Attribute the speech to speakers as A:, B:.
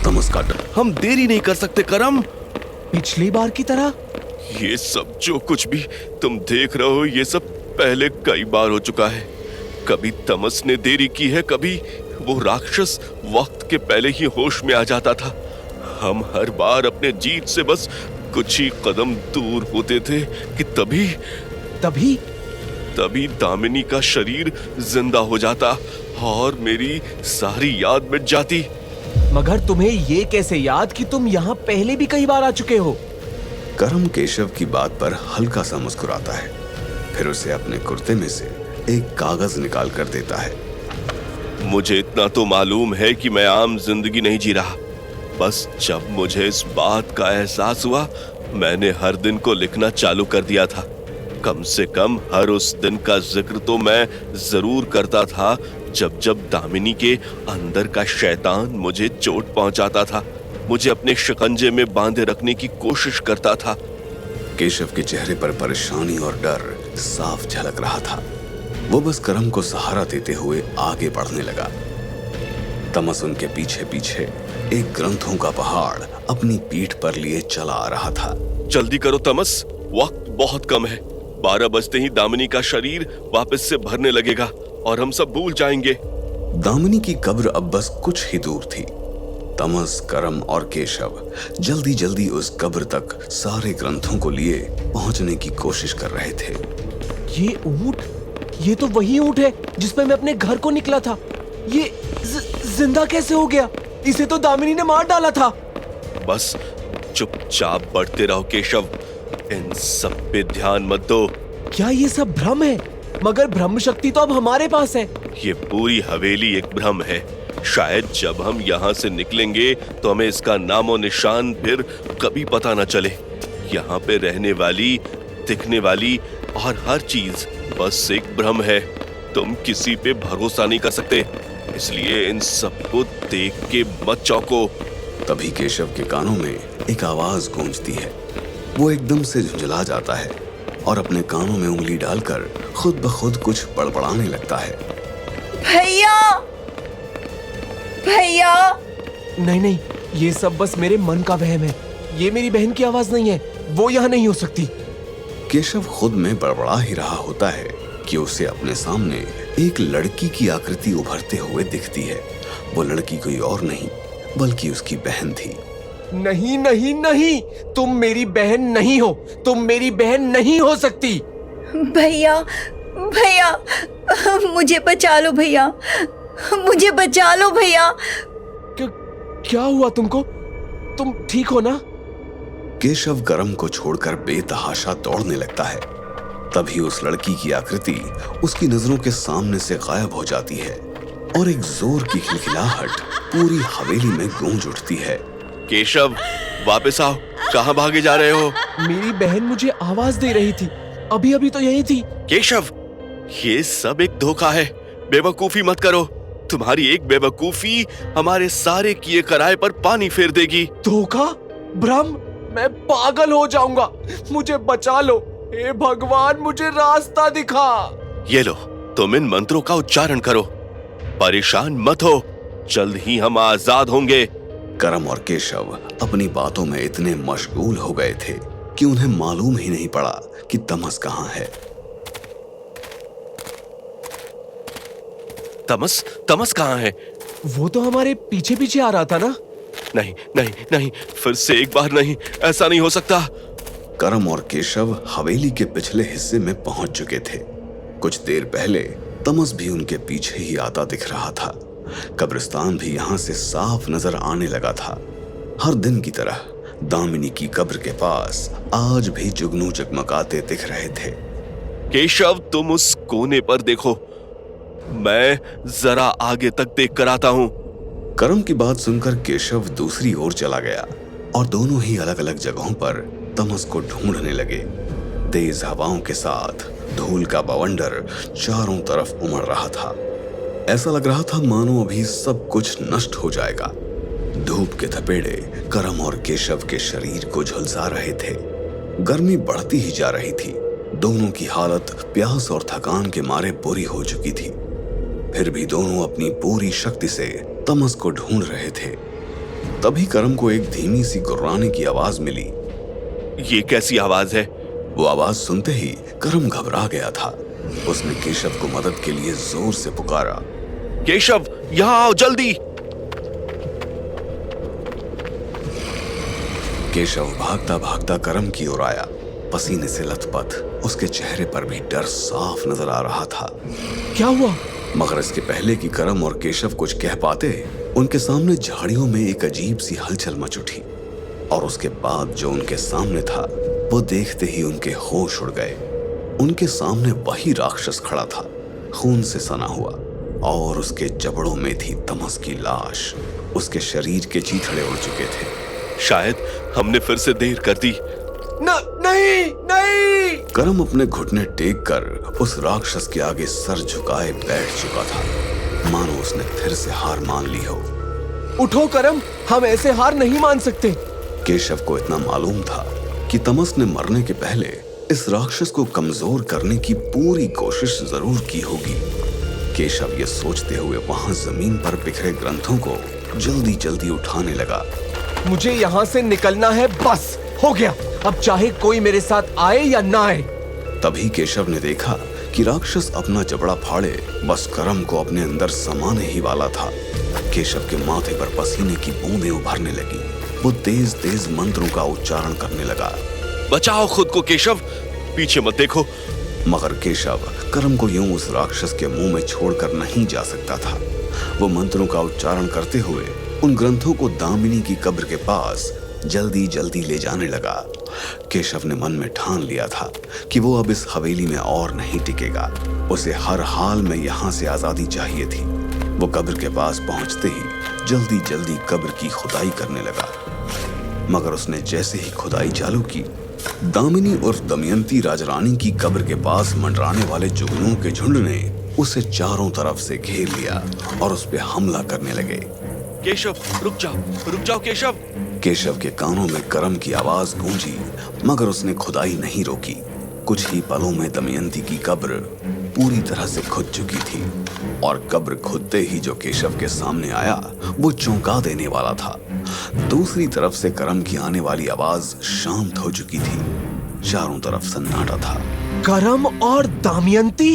A: तमस काट, हम देरी नहीं कर सकते करम।
B: पिछली बार की तरह?
C: ये सब जो कुछ भी तुम देख रहे हो, ये सब पहले कई बार हो चुका है। कभी तमस ने देरी की है, कभी वो राक्षस वक्त के पहले ही होश में आ जाता था। हम हर बार अपने जीत से बस कुछ ही कदम दूर होते थे कि तभी दामिनी का शरीर जिंदा हो जाता और मेरी सारी याद मिट जाती।
B: मगर तुम्हें ये कैसे याद कि तुम यहाँ पहले भी कई बार आ चुके हो?
A: करम केशव की बात पर हल्का सा मुस्कुराता है, फिर उसे अपने कुर्ते में से एक कागज निकाल कर देता है।
C: मुझे इतना तो मालूम है कि मैं आम जिंदगी नहीं जी रहा। बस जब मुझे इस बात का एहसास हुआ, मैंने हर दिन को लिखना चालू कर दिया था। कम से कम हर उस दिन का जिक्र तो मैं जरूर करता था जब जब दामिनी के अंदर का शैतान मुझे चोट पहुंचाता था, मुझे अपने शिकंजे में बांधे रखने की कोशिश करता था।
A: केशव के चेहरे पर परेशानी और डर साफ झलक रहा था। वो बस करम को सहारा देते हुए आगे बढ़ने लगा। तमस उनके पीछे पीछे एक ग्रंथों का पहाड़ अपनी पीठ पर लिए चला आ रहा था।
C: जल्दी करो तमस, वक्त बहुत कम है। 12 बजते ही दामिनी का शरीर वापस से भरने लगेगा और हम सब भूल जाएंगे।
A: दामिनी की कब्र अब बस कुछ ही दूर थी। तमस, करम और केशव जल्दी जल्दी उस कब्र तक सारे ग्रंथों को लिए पहुंचने की कोशिश कर रहे थे।
B: ये ऊंट, ये तो वही ऊंट है जिसपे मैं अपने घर को निकला था। ये जिंदा कैसे हो गया? इसे तो दामिनी ने मार डाला था।
C: बस चुपचाप बढ़ते रहो केशव, इन सब पे ध्यान मत दो।
B: क्या ये सब भ्रम है? मगर ब्रह्म शक्ति तो अब हमारे पास है।
C: ये पूरी हवेली एक भ्रम है। शायद जब हम यहाँ से निकलेंगे तो हमें इसका नामो निशान फिर कभी पता न चले। यहाँ पे रहने वाली, दिखने वाली और हर चीज बस एक भ्रम है। तुम किसी पे भरोसा नहीं कर सकते, इसलिए इन सबको देख के मत चौंको।
A: तभी केशव के कानों में एक आवाज गूंजती है। वो एकदम से झुंझला जाता है और अपने कानों में उंगली डालकर खुद ब खुद कुछ बड़बड़ाने लगता है।
D: भैया, भैया।
B: नहीं, ये सब बस मेरे मन का वहम है। ये मेरी बहन की आवाज नहीं है, वो यहाँ नहीं हो सकती।
A: केशव खुद में बड़बड़ा ही रहा होता है कि उसे अपने सामने एक लड़की की आकृति उभरते हुए दिखती है। वो लड़की कोई और नहीं बल्कि उसकी बहन थी।
B: नहीं, तुम मेरी बहन नहीं हो। तुम मेरी बहन नहीं हो सकती।
D: भैया, भैया, मुझे बचा लो भैया, मुझे बचा लो भैया।
B: क्या हुआ तुमको? तुम ठीक हो ना?
A: केशव करम को छोड़कर बेतहाशा दौड़ने लगता है। तभी उस लड़की की आकृति उसकी नजरों के सामने से गायब हो जाती है और एक जोर की खिलखिलाहट पूरी हवेली में गूंज उठती है।
C: केशव, वापस आओ, कहाँ भागे जा रहे हो?
B: मेरी बहन मुझे आवाज दे रही थी, अभी तो यही थी।
C: केशव, ये सब एक धोखा है। बेवकूफी मत करो। तुम्हारी एक बेवकूफी हमारे सारे किए कराए पर पानी फेर देगी।
B: धोखा? भ्रम? मैं पागल हो जाऊंगा। मुझे बचा लो, हे भगवान, मुझे रास्ता दिखा।
C: ये लो, तुम इन मंत्रों का उच्चारण करो। परेशान मत हो, जल्द ही हम आजाद होंगे।
A: करम और केशव अपनी बातों में इतने मशगूल हो गए थे कि उन्हें मालूम ही नहीं पड़ा कि तमस कहाँ है।
C: तमस कहाँ है?
B: वो तो हमारे पीछे पीछे आ रहा था ना?
C: नहीं, फिर से एक बार नहीं, ऐसा नहीं हो सकता।
A: करम और केशव हवेली के पिछले हिस्से में पहुंच चुके थे। कुछ देर पहले तमस भी उनके पीछे ही आता दिख रहा था। कब्रिस्तान भी यहाँ से साफ नजर आने लगा था। हर दिन की तरह दामिनी की कब्र के पास आज भी जुगनू जगमगाते दिख रहे थे।
C: केशव, तुम उस कोने पर देखो, मैं जरा आगे तक देख कर आता हूँ।
A: करम की बात सुनकर केशव दूसरी ओर चला गया और दोनों ही अलग अलग जगहों पर तमस को ढूंढने लगे। तेज हवाओं के साथ धूल का बवंडर चारों तरफ उमड़ रहा था। ऐसा लग रहा था मानो अभी सब कुछ नष्ट हो जाएगा। धूप के थपेड़े करम और केशव के शरीर को झुलसा रहे थे। गर्मी बढ़ती ही जा रही थी। दोनों की हालत प्यास और थकान के मारे बुरी हो चुकी थी। फिर भी दोनों अपनी पूरी शक्ति से तमस को ढूंढ रहे थे। तभी करम को एक धीमी सी गुर्राने की आवाज मिली।
C: ये कैसी आवाज है?
A: वो आवाज सुनते ही करम घबरा गया था। उसने केशव को मदद के लिए जोर से पुकारा।
C: केशव, यहाँ आओ जल्दी।
A: केशव भागता भागता करम की ओर आया, पसीने से लथपथ। उसके चेहरे पर भी डर साफ नजर आ रहा था।
B: क्या हुआ?
A: मगर इसके पहले कि करम और केशव कुछ कह पाते, उनके सामने झाड़ियों में एक अजीब सी हलचल मच उठी। और उसके बाद जो उनके सामने था, वो देखते ही उनके होश उड़ गए। उनके सामने वही राक्षस खड़ा था, खून से सना हुआ, और उसके जबड़ों में थी तमस की लाश। उसके शरीर के चीथड़े उड़ चुके थे।
C: शायद हमने फिर से देर कर दी।
B: नहीं नहीं।
A: करम अपने घुटने टेक कर उस राक्षस के आगे सर झुकाए बैठ चुका था, मानो उसने फिर से हार मान ली हो।
B: उठो करम, हम ऐसे हार नहीं मान सकते।
A: केशव को इतना मालूम था कि तमस ने मरने के पहले इस राक्षस को कमजोर करने की पूरी कोशिश जरूर की होगी। केशव ये सोचते हुए वहां जमीन पर बिखरे ग्रंथों को जल्दी जल्दी उठाने लगा।
B: मुझे यहाँ से निकलना है, बस हो गया। अब चाहे कोई मेरे साथ आए या ना आए।
A: तभी केशव ने देखा कि राक्षस अपना जबड़ा फाड़े बस करम को अपने अंदर समाने ही वाला था। केशव के माथे पर पसीने की बूंदें उभरने लगी। वो तेज तेज मंत्रों का उच्चारण करने लगा।
C: बचाओ खुद को केशव, पीछे मत देखो।
A: मगर केशव करम को यूं उस राक्षस के मुंह में छोड़कर नहीं जा सकता था। वो मंत्रों का उच्चारण करते हुए उन ग्रंथों को दामिनी की कब्र के पास जल्दी जल्दी ले जाने लगा। केशव ने मन में ठान लिया था कि वो अब इस हवेली में और नहीं टिकेगा। उसे हर हाल में यहाँ से आजादी चाहिए थी। वो कब्र के पास पहुंचते ही जल्दी जल्दी कब्र की खुदाई करने लगा। मगर उसने जैसे ही खुदाई चालू की, दामिनी और दमयंती राजरानी की कब्र के पास मंडराने वाले जुगनुओं के झुंड ने उसे चारों तरफ से घेर लिया और उस पर हमला करने लगे।
C: केशव, रुक जाओ केशव।
A: केशव के कानों में करम की आवाज गूंजी, मगर उसने खुदाई नहीं रोकी। कुछ ही पलों में दमयंती की कब्र पूरी तरह से खुद चुकी थी, और कब्र खुदते ही जो केशव के सामने आया वो चौंका देने वाला था। दूसरी तरफ से करम की आने वाली आवाज शांत हो चुकी थी। चारों तरफ सन्नाटा था।
B: करम और दमयंती?